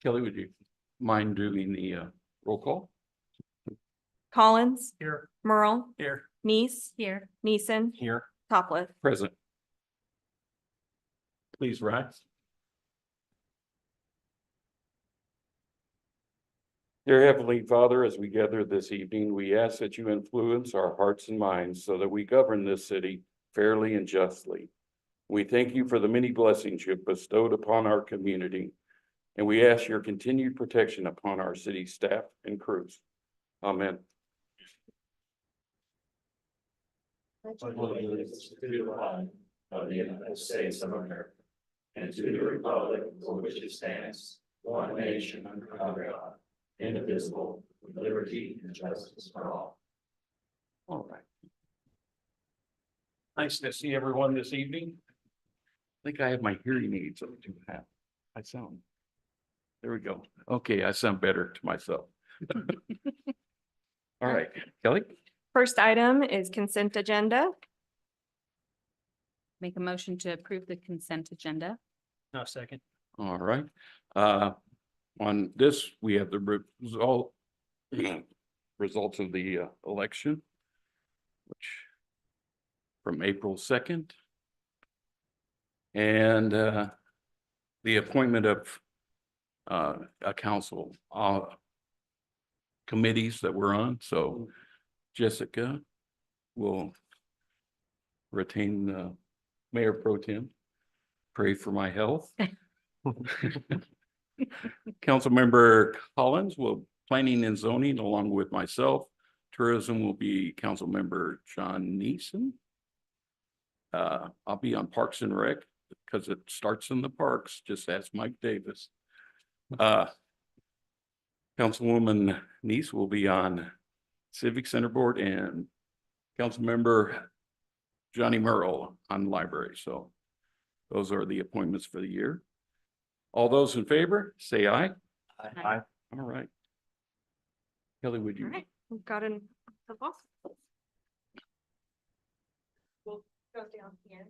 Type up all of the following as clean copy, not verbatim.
Kelly, would you mind doing the roll call? Collins, Here. Merle, Here. Neese. Here. Neeson, Here. Topliff. Present. Please rise. Dear Heavenly Father, as we gather this evening, we ask that you influence our hearts and minds so that we govern this city fairly and justly. We thank you for the many blessings you've bestowed upon our community, and we ask your continued protection upon our city staff and crews. Amen. Allegiance to the flag of the United States of America and to the republic for which it stands, one nation under God, indivisible, with liberty and justice for all. All right. Nice to see everyone this evening. I think I have my hearing aids on to have. I sound. There we go. Okay, I sound better to myself. All right, Kelly? First item is consent agenda. Make a motion to approve the consent agenda. No, second. All right. On this, we have the results of the election, which from April 2nd. And the appointment of a council committees that we're on. So Jessica will retain Mayor Pro Tem. Pray for my health. Councilmember Collins will planning and zoning along with myself. Tourism will be Councilmember John Neeson. I'll be on Parks and Rec because it starts in the parks. Just ask Mike Davis. Councilwoman Neese will be on Civic Center Board and Councilmember Johnny Merle on Library. So those are the appointments for the year. All those in favor, say aye. Aye. All right. Kelly, would you? All right, we've got an. We'll go down here.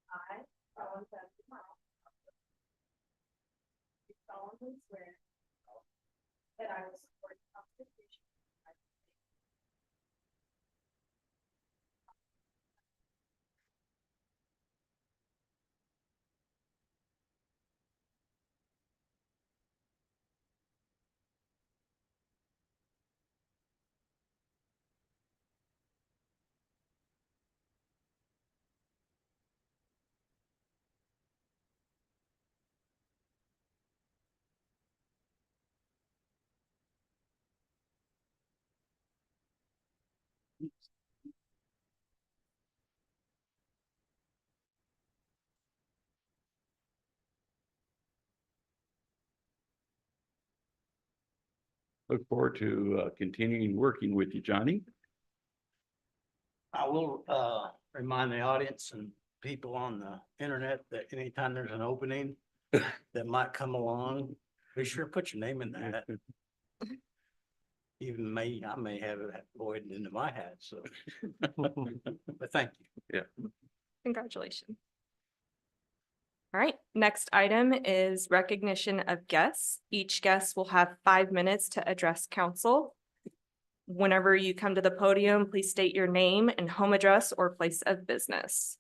I, Collins Merle, do solemnly swear that I will support the Constitution of the United States. Look forward to continuing working with you, Johnny. I will remind the audience and people on the internet that anytime there's an opening that might come along, be sure to put your name in the hat. Even I may have it voided into my hat, so. But thank you. Congratulations. All right, next item is recognition of guests. Each guest will have 5 minutes to address council. Whenever you come to the podium, please state your name and home address or place of business.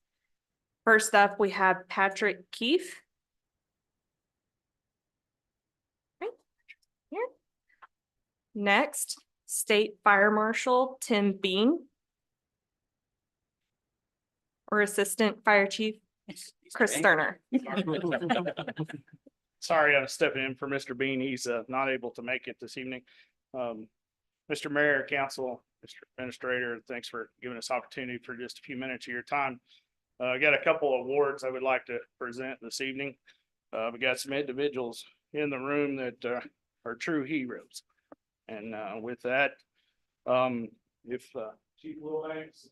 First up, we have Patrick Keefe. Right here. Next, State Fire Marshal Tim Bean. Or Assistant Fire Chief Chris Sterner. Sorry, I'm stepping in for Mr. Bean. He's not able to make it this evening. Mr. Mayor, Council, Mr. Administrator, thanks for giving us opportunity for just a few minutes of your time. I got a couple of awards I would like to present this evening. We got some individuals in the room that are true heroes. And with that, if Chief Wilbanks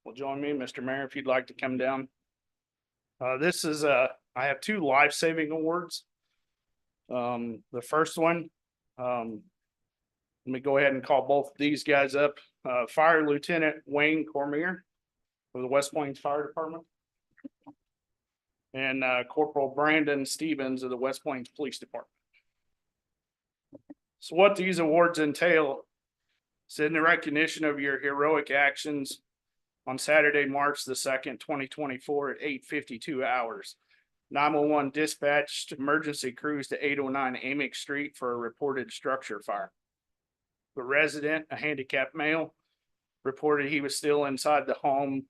will join me, Mr. Mayor, if you'd like to come down. This is I have 2 life-saving awards. The first one, let me go ahead and call both these guys up. Fire Lieutenant Wayne Cormier of the West Plains Fire Department. And Corporal Brandon Stevens of the West Plains Police Department. So what these awards entail is in the recognition of your heroic actions on Saturday, March the 2nd, 2024 at 8:52 hours. 911 dispatched emergency crews to 809 Amick Street for a reported structure fire. The resident, a handicapped male, reported he was still inside the home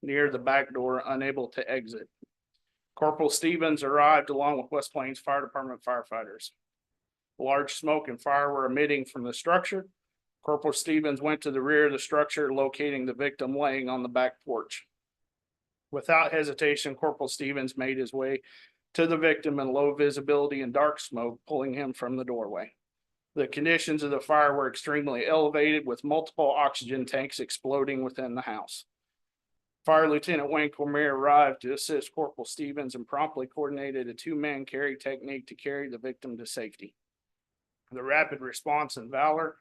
near the back door, unable to exit. Corporal Stevens arrived along with West Plains Fire Department firefighters. Large smoke and fire were emitting from the structure. Corporal Stevens went to the rear of the structure, locating the victim laying on the back porch. Without hesitation, Corporal Stevens made his way to the victim in low visibility and dark smoke, pulling him from the doorway. The conditions of the fire were extremely elevated, with multiple oxygen tanks exploding within the house. Fire Lieutenant Wayne Cormier arrived to assist Corporal Stevens and promptly coordinated a two-man carry technique to carry the victim to safety. The rapid response and valor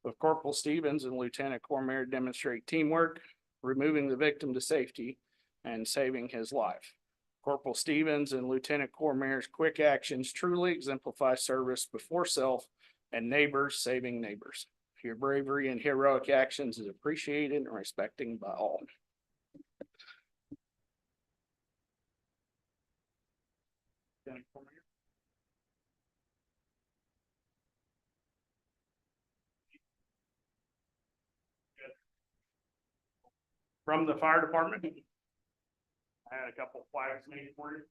of Corporal Stevens and Lieutenant Cormier demonstrate teamwork, removing the victim to safety and saving his life. Corporal Stevens and Lieutenant Cormier's quick actions truly exemplify service before self and neighbors saving neighbors. Your bravery and heroic actions is appreciated and respected by all. From the fire department, I had a couple flags made for you.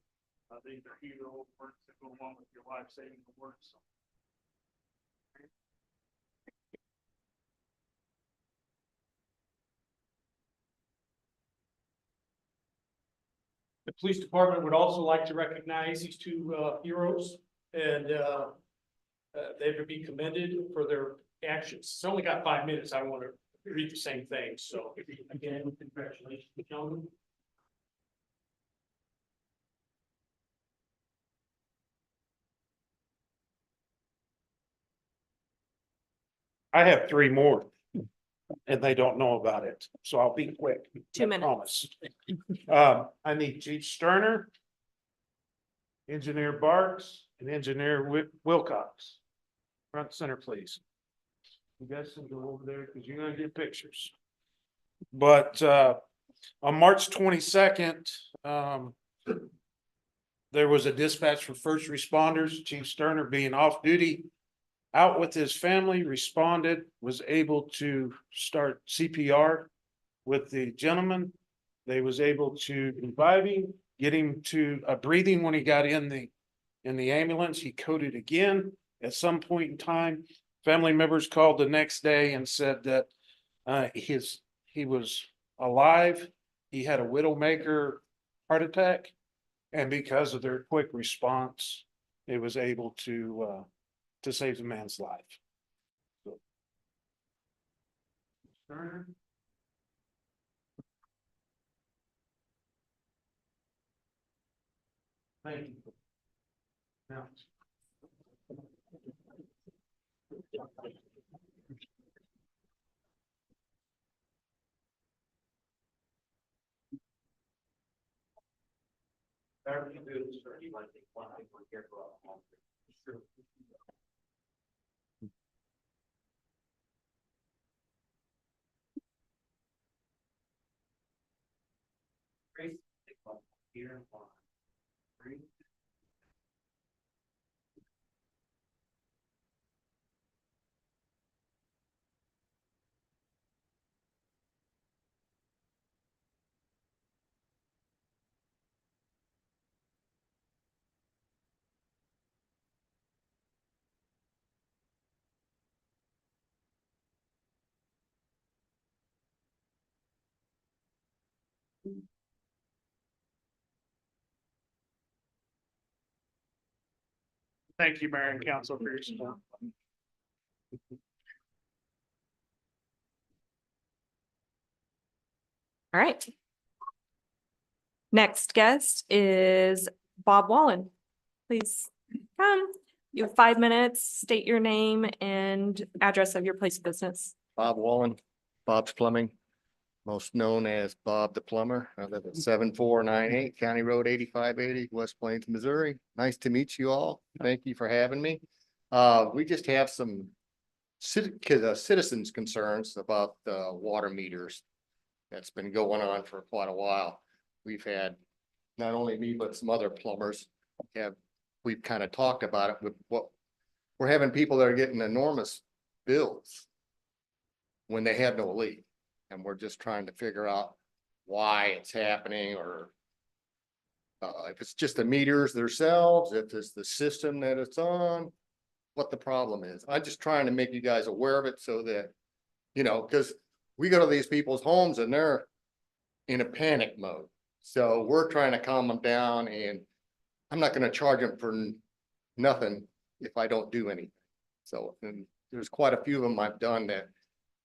These are hero words that go along with your life-saving awards. The police department would also like to recognize these two heroes, and they would be commended for their actions. It's only got 5 minutes. I want to read the same thing. So again, congratulations, gentlemen. I have three more. And they don't know about it, so I'll be quick. 2 I minutes. promise. I need Chief Sterner, Engineer Barks, and Engineer Wilcox. Front center, please. You guys can go over there because you're gonna get pictures. But on March 22nd, there was a dispatch for first responders, Chief Sterner being off duty, out with his family, responded, was able to start CPR with the gentleman. They was able to revive him, get him to breathing when he got in the ambulance. He coded again. At some point in time, family members called the next day and said that he was alive. He had a widowmaker heart attack, and because of their quick response, it was able to save the man's life. So. Thank you. Now. Whatever you do, sir, you want to take one thing we're careful of. Sure. Here, one, three. Thank you, Mayor and Council, for your support. All right. Next guest is Bob Wallen. Please come. You have 5 minutes. State your name and address of your place of business. Bob Wallen, Bob's Plumbing, most known as Bob the Plumber. I live at 7498 County Road 8580, West Plains, Missouri. Nice to meet you all. Thank you for having me. We just have some citizens concerns about the water meters. That's been going on for quite a while. We've had not only me, but some other plumbers we've kind of talked about it with what we're having people that are getting enormous bills when they have no leak. And we're just trying to figure out why it's happening, or if it's just the meters themselves, if it's the system that it's on, what the problem is. I'm just trying to make you guys aware of it so that, because we go to these people's homes and they're in a panic mode. So we're trying to calm them down, and I'm not gonna charge them for nothing if I don't do anything. So, and there's quite a few of them I've done that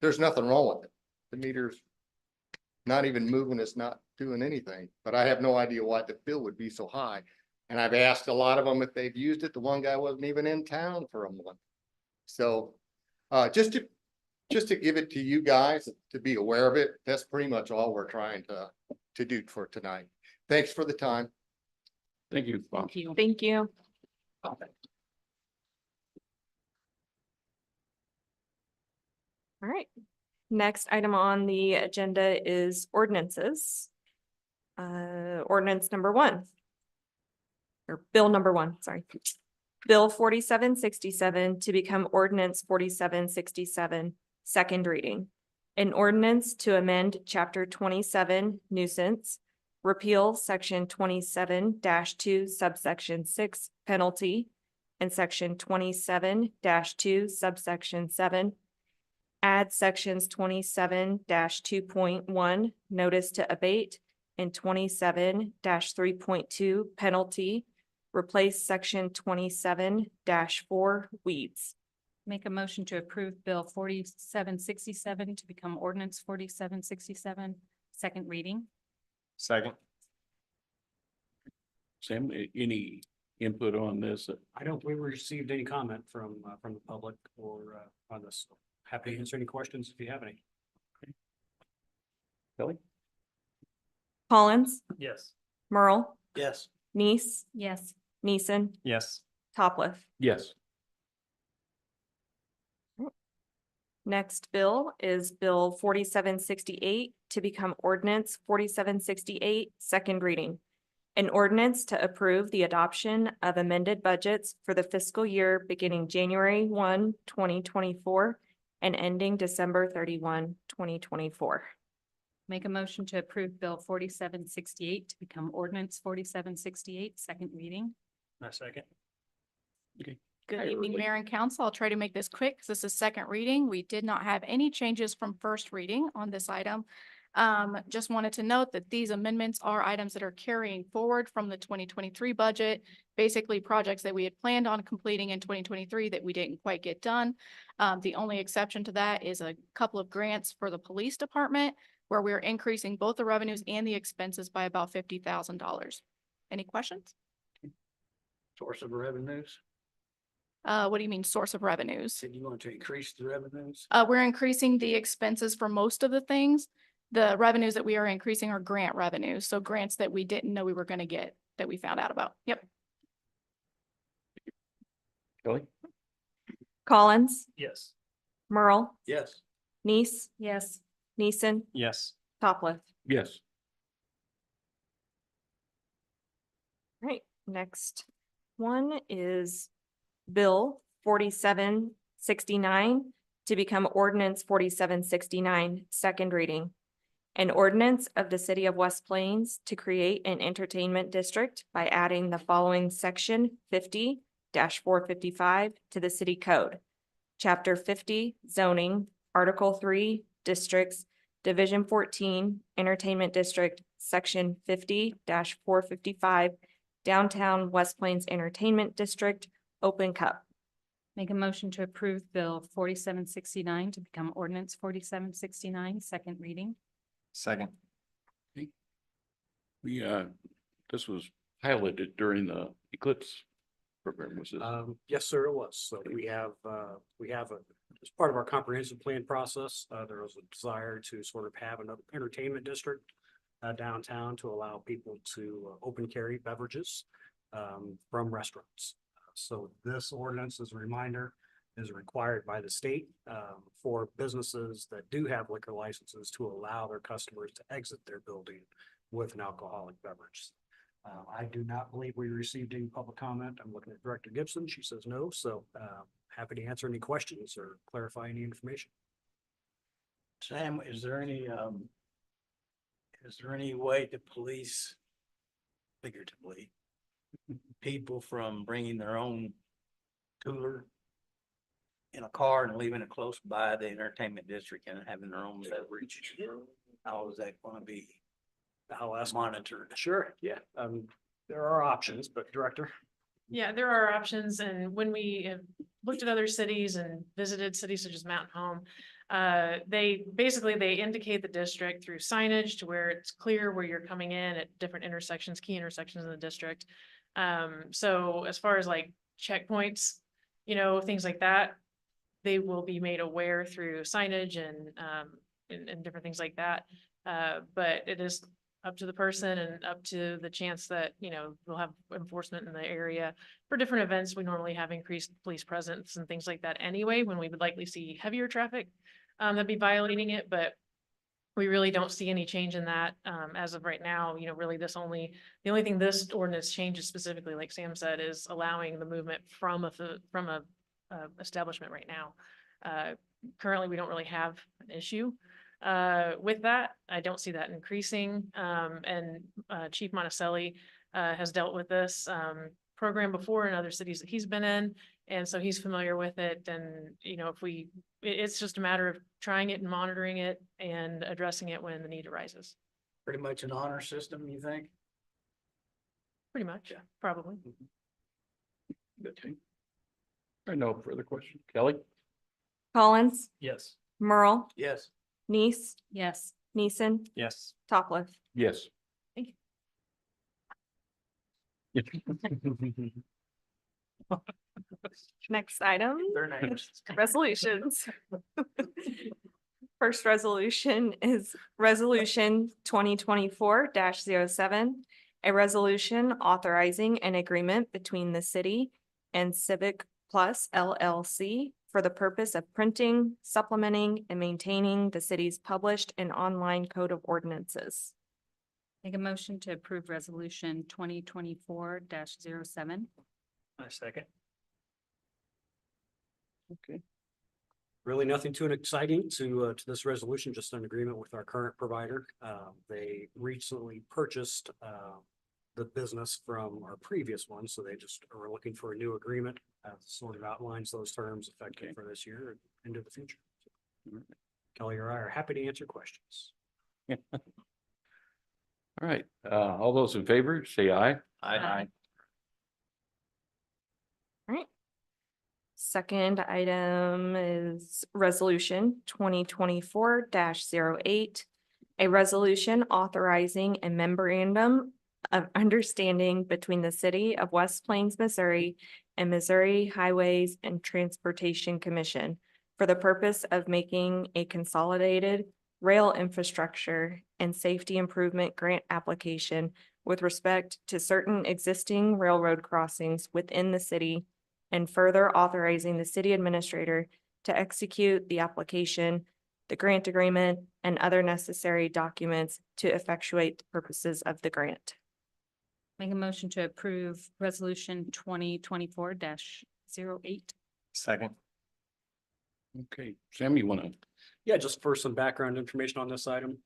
there's nothing wrong with it. The meter's not even moving, it's not doing anything, but I have no idea why the bill would be so high. And I've asked a lot of them if they've used it. The one guy wasn't even in town for a month. So, just to give it to you guys to be aware of it, that's pretty much all we're trying to do for tonight. Thanks for the time. Thank you, Bob. Thank you. Thank you. All right. Next item on the agenda is ordinances. Ordinance number 1. Or bill number 1, sorry. Bill 4767 to become ordinance 4767, second reading. An ordinance to amend chapter 27 nuisance, repeal section 27-2 subsection 6 penalty, and section 27-2 subsection 7. Add sections 27-2.1 notice to abate and 27-3.2 penalty. Replace section 27-4 weeds. Make a motion to approve Bill 4767 to become ordinance 4767, second reading. Second. Sam, any input on this? I don't believe we received any comment from the public or on this. Happy to answer any questions if you have any. Kelly? Collins, Yes. Merle, Yes. Neese, Yes. Neeson, Yes. Topliff. Yes. Next bill is Bill 4768 to become ordinance 4768, second reading. An ordinance to approve the adoption of amended budgets for the fiscal year beginning January 1, 2024 and ending December 31, 2024. Make a motion to approve Bill 4768 to become ordinance 4768, second reading. A second. Hi, Good evening, everybody. Mayor and Council. I'll try to make this quick because this is second reading. We did not have any changes from first reading on this item. Just wanted to note that these amendments are items that are carrying forward from the 2023 budget. Basically, projects that we had planned on completing in 2023 that we didn't quite get done. The only exception to that is a couple of grants for the police department, where we're increasing both the revenues and the expenses by about $50,000. Any questions? Source of revenues. What do you mean source of revenues? Did you want to increase the revenues? We're increasing the expenses for most of the things. The revenues that we are increasing are grant revenues. So grants that we didn't know we were going to get that we found out about. Yep. Kelly? Collins, Yes. Merle, Yes. Neese, Yes. Neeson, Yes. Topliff. Yes. Right, next one is Bill 4769 to become ordinance 4769, second reading. An ordinance of the city of West Plains to create an entertainment district by adding the following section 50-455 to the city code. Chapter 50 zoning, Article 3 districts, Division 14 entertainment district, section 50-455 downtown West Plains Entertainment District, open cup. Make a motion to approve Bill 4769 to become ordinance 4769, second reading. Second. We, this was piloted during the eclipse program was this? Yes, sir, it was. So we have as part of our comprehensive plan process, there was a desire to sort of have an entertainment district downtown to allow people to open carry beverages from restaurants. So this ordinance, as a reminder, is required by the state for businesses that do have liquor licenses to allow their customers to exit their building with an alcoholic beverage. I do not believe we received any public comment. I'm looking at Director Gibson. She says no, so happy to answer any questions or clarify any information. Sam, is there any way to police figuratively people from bringing their own cooler in a car and leaving it close by the entertainment district and having their own beverage? How is that gonna be I'll ask. monitored? Sure, yeah. There are options, but Director. Yeah, there are options, and when we have looked at other cities and visited cities such as Mountain Home, they indicate the district through signage to where it's clear where you're coming in at different intersections, key intersections in the district. So as far as like checkpoints, things like that, they will be made aware through signage and different things like that. But it is up to the person and up to the chance that, we'll have enforcement in the area. For different events, we normally have increased police presence and things like that anyway, when we would likely see heavier traffic that'd be violating it, but we really don't see any change in that as of right now. Really the only thing this ordinance changes specifically, like Sam said, is allowing the movement from a establishment right now. Currently, we don't really have an issue with that. I don't see that increasing. And Chief Monticelli has dealt with this program before in other cities that he's been in. And so he's familiar with it. And, it's just a matter of trying it and monitoring it and addressing it when the need arises. Pretty much an honor system, you think? Pretty much, probably. Okay. No further question. Kelly? Collins, Yes. Merle, Yes. Neese, Yes. Neeson, Yes. Topliff. Yes. Thank you. Next item, Their names. resolutions. First resolution is Resolution 2024-07, a resolution authorizing an agreement between the city and Civic Plus LLC for the purpose of printing, supplementing, and maintaining the city's published and online code of ordinances. Make a motion to approve resolution 2024-07. I second. Okay. Really nothing too exciting to this resolution, just an agreement with our current provider. They recently purchased the business from our previous one, so they just are looking for a new agreement. Sort of outlines those terms effective for this year and into the future. Kelly or I are happy to answer questions. All right, all those in favor, say aye. Aye. Second item is Resolution 2024-08, a resolution authorizing a memorandum of understanding between the city of West Plains, Missouri and Missouri Highways and Transportation Commission for the purpose of making a consolidated rail infrastructure and safety improvement grant application with respect to certain existing railroad crossings within the city, and further authorizing the city administrator to execute the application, the grant agreement, and other necessary documents to effectuate the purposes of the grant. Make a motion to approve resolution 2024-08. Second. Okay, Sam, you wanna? Yeah, just for some background information on this item,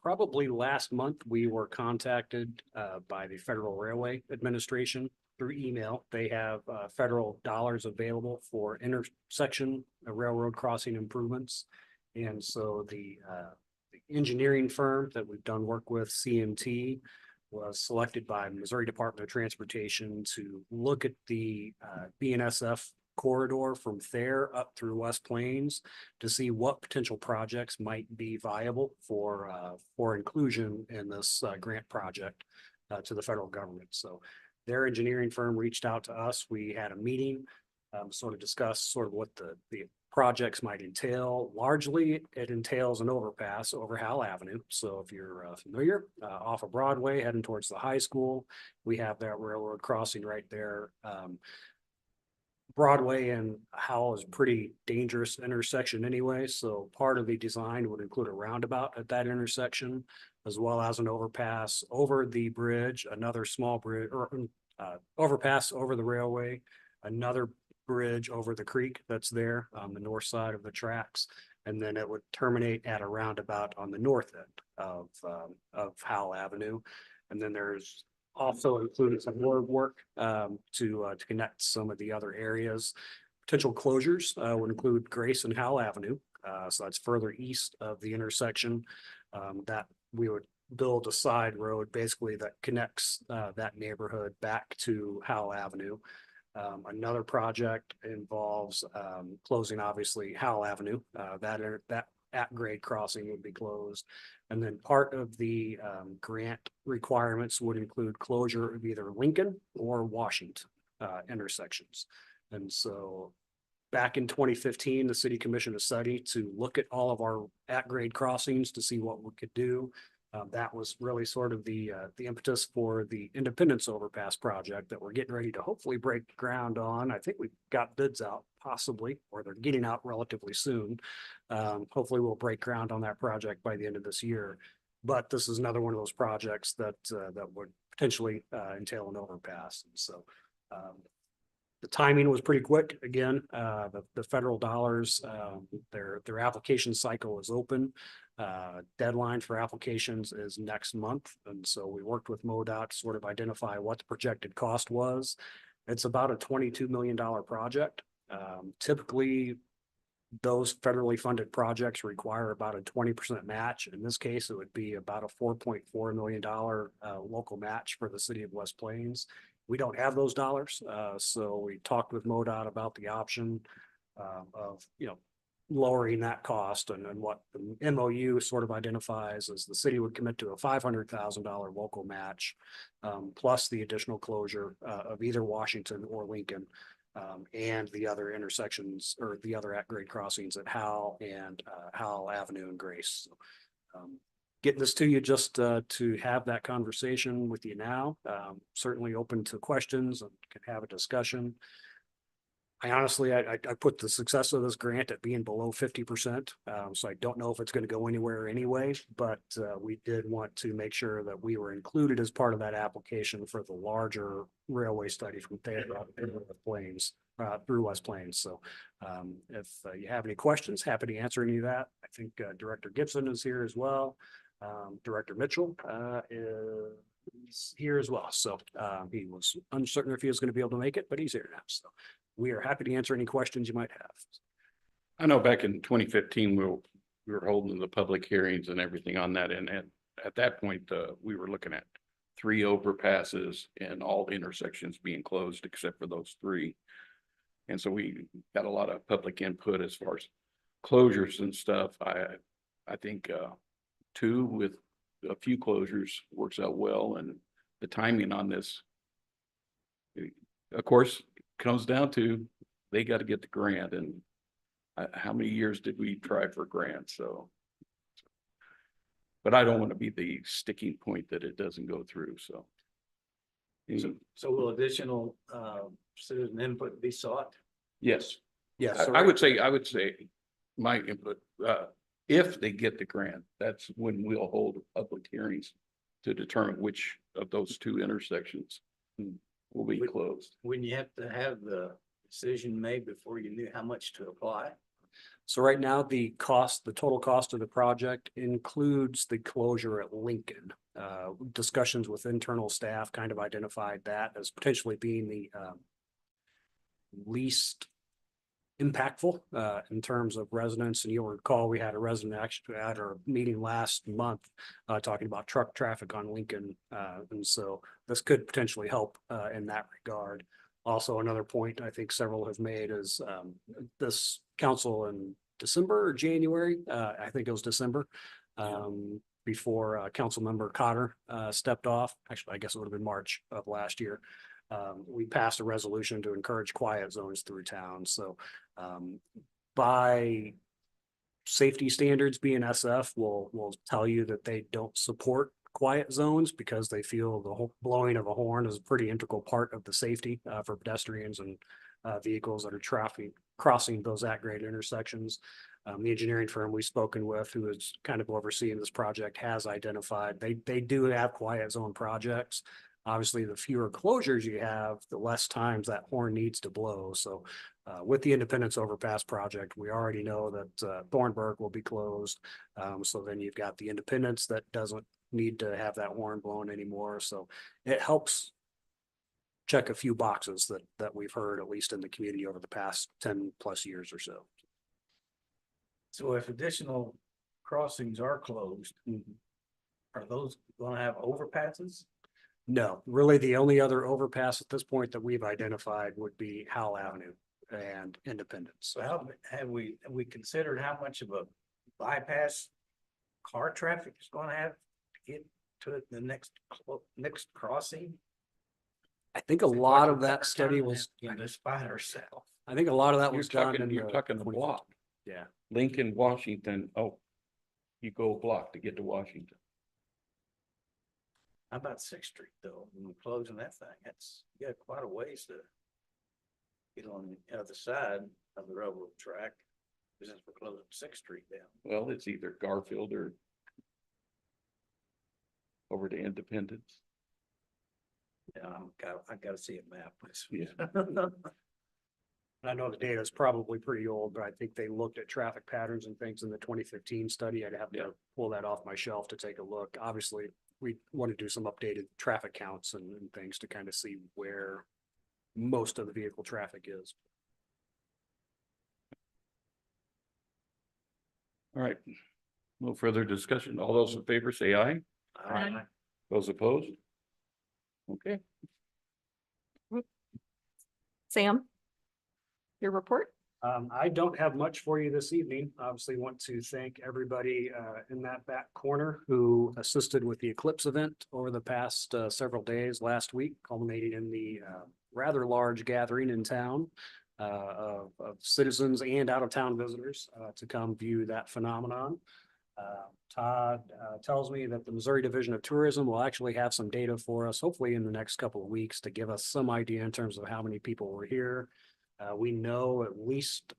probably last month, we were contacted by the Federal Railway Administration through email. They have federal dollars available for intersection railroad crossing improvements. And so the engineering firm that we've done work with, CMT, was selected by Missouri Department of Transportation to look at the BNSF corridor from Thayer up through West Plains to see what potential projects might be viable for inclusion in this grant project to the federal government. So their engineering firm reached out to us. We had a meeting, sort of discussed sort of what the projects might entail. Largely, it entails an overpass over Howell Avenue. So if you're familiar, off of Broadway, heading towards the high school, we have that railroad crossing right there. Broadway and Howell is a pretty dangerous intersection anyway, so part of the design would include a roundabout at that intersection, as well as an overpass over the bridge, another small bridge, or overpass over the railway, another bridge over the creek that's there on the north side of the tracks, and then it would terminate at a roundabout on the north end of Howell Avenue. And then there's also included some road work to connect some of the other areas. Potential closures would include Grace and Howell Avenue. So that's further east of the intersection that we would build a side road basically that connects that neighborhood back to Howell Avenue. Another project involves closing obviously Howell Avenue. That at-grade crossing would be closed. And then part of the grant requirements would include closure of either Lincoln or Washington intersections. And so back in 2015, the city commissioned a study to look at all of our at-grade crossings to see what we could do. That was really sort of the impetus for the Independence Overpass project that we're getting ready to hopefully break ground on. I think we've got bids out possibly, or they're getting out relatively soon. Hopefully we'll break ground on that project by the end of this year. But this is another one of those projects that would potentially entail an overpass. And so the timing was pretty quick. Again, the federal dollars, their application cycle is open. Deadline for applications is next month. And so we worked with MoDOT to sort of identify what the projected cost was. It's about a $22 million project. Typically, those federally funded projects require about a 20% match. In this case, it would be about a $4.4 million local match for the city of West Plains. We don't have those dollars. So we talked with MoDOT about the option of, lowering that cost, and what the MOU sort of identifies as the city would commit to a $500,000 local match, plus the additional closure of either Washington or Lincoln, and the other intersections or the other at-grade crossings at Howell and Howell Avenue and Grace. So, getting this to you just to have that conversation with you now. Certainly open to questions and can have a discussion. I honestly, I put the success of this grant at being below 50%. So I don't know if it's going to go anywhere anyway, but we did want to make sure that we were included as part of that application for the larger railway study from Plains through West Plains. So if you have any questions, happy to answer any of that. I think Director Gibson is here as well. Director Mitchell is here as well. So he was uncertain if he was going to be able to make it, but he's here now. So we are happy to answer any questions you might have. I know back in 2015, we were holding the public hearings and everything on that. And at that point, we were looking at 3 overpasses and all the intersections being closed except for those 3. And so we got a lot of public input as far as closures and stuff. I think 2 with a few closures works out well, and the timing on this, of course, comes down to they got to get the grant, and how many years did we try for grants? So, but I don't want to be the sticking point that it doesn't go through. So will additional citizen input be sought? yes, Yes. I would say my input. If they get the grant, that's when we'll hold public hearings to determine which of those 2 intersections will be closed. Wouldn't you have to have the decision made before you knew how much to apply? So right now, the total cost of the project includes the closure at Lincoln. Discussions with internal staff kind of identified that as potentially being the least impactful in terms of residents. And you'll recall we had a resident actually at our meeting last month talking about truck traffic on Lincoln. And so this could potentially help in that regard. Also, another point I think several have made is this council in December or January, I think it was December, before council member Cotter stepped off. Actually, I guess it would have been March of last year. we passed a resolution to encourage quiet zones through town. So by safety standards, BNSF will tell you that they don't support quiet zones because they feel the whole blowing of a horn is a pretty integral part of the safety for pedestrians and vehicles that are traffic crossing those at-grade intersections. The engineering firm we've spoken with, who is kind of overseeing this project, has identified they do have quiet zone projects. Obviously, the fewer closures you have, the less times that horn needs to blow. So with the Independence Overpass project, we already know that Thornburg will be closed. So then you've got the Independence that doesn't need to have that horn blown anymore. So it helps check a few boxes that we've heard, at least in the community, over the past 10 plus years or so. So if additional crossings are closed, are those gonna have overpasses? No, really, the only other overpass at this point that we've identified would be Howell Avenue and Independence. So how, have we considered how much of a bypass car traffic is gonna have to get to the next crossing? I think a lot of that study was, Just by ourselves. I think a lot of that You're was done talking, in you're the talking a 2015. block, Yeah, Lincoln, Washington, oh, you go a block to get to Washington. How about Sixth Street though? When we're closing that thing, that's, you got quite a ways to get on the other side of the railroad track. Since we're closing Sixth Street down. Well, it's either Garfield or over to Independence. Yeah, I gotta see a map. Yeah. I know the data is probably pretty old, but I think they looked at traffic patterns and things in the 2015 study. I'd have Yeah. to pull that off my shelf to take a look. Obviously, we want to do some updated traffic counts and things to kind of see where most of the vehicle traffic is. All right. No further discussion. All those in favor say aye. Aye. Those opposed? Okay. Sam? Your report? I don't have much for you this evening. Obviously, want to thank everybody in that back corner who assisted with the Eclipse event over the past several days last week, culminating in the rather large gathering in town of citizens and out-of-town visitors to come view that phenomenon. Todd tells me that the Missouri Division of Tourism will actually have some data for us, hopefully in the next couple of weeks, to give us some idea in terms of how many people were here. We know at least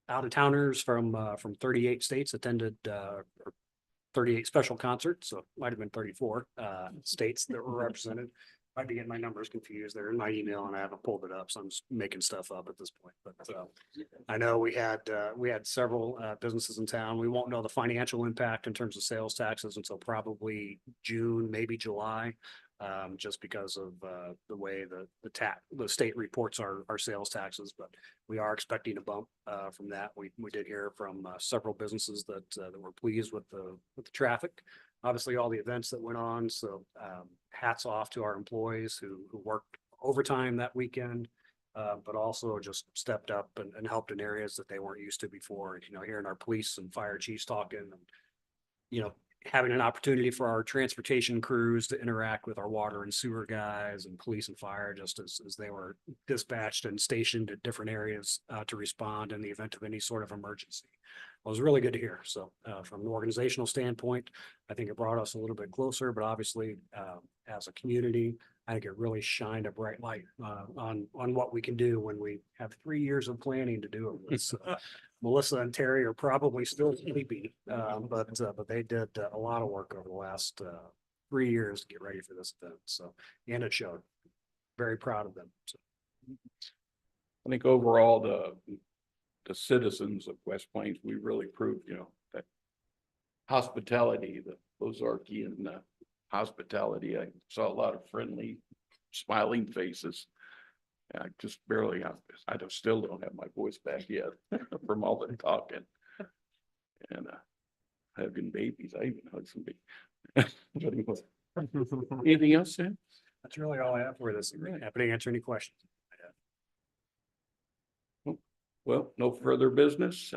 out-of-towners from 38 states attended 38 special concerts, so it might have been 34 states that were represented. Might be getting my numbers confused. They're in my email and I haven't pulled it up, so I'm just making stuff up at this point. But I know we had several businesses in town. We won't know the financial impact in terms of sales taxes until probably June, maybe July. Just because of the way the state reports our sales taxes, but we are expecting a bump from that. We did hear from several businesses that were pleased with the traffic. Obviously, all the events that went on. So hats off to our employees who worked overtime that weekend, but also just stepped up and helped in areas that they weren't used to before. You know, hearing our police and fire chiefs talking, and you know, having an opportunity for our transportation crews to interact with our water and sewer guys and police and fire, just as they were dispatched and stationed at different areas to respond in the event of any sort of emergency. It was really good to hear. So from an organizational standpoint, I think it brought us a little bit closer, but obviously as a community, I think it really shined a bright light on what we can do when we have 3 years of planning to do it with. So, Melissa and Terry are probably still sleepy, but they did a lot of work over the last 3 years to get ready for this event. So, and it showed. Very proud of them. So. I think overall, the citizens of West Plains, we really proved, you know, that hospitality, the Ozarkian hospitality. I saw a lot of friendly, smiling faces. I just barely, I still don't have my voice back yet from all the talking. And hugging babies, I even hugged some babies. Anything else, Sam? That's really all I have for this evening. Happy to answer any questions. Well, no further business.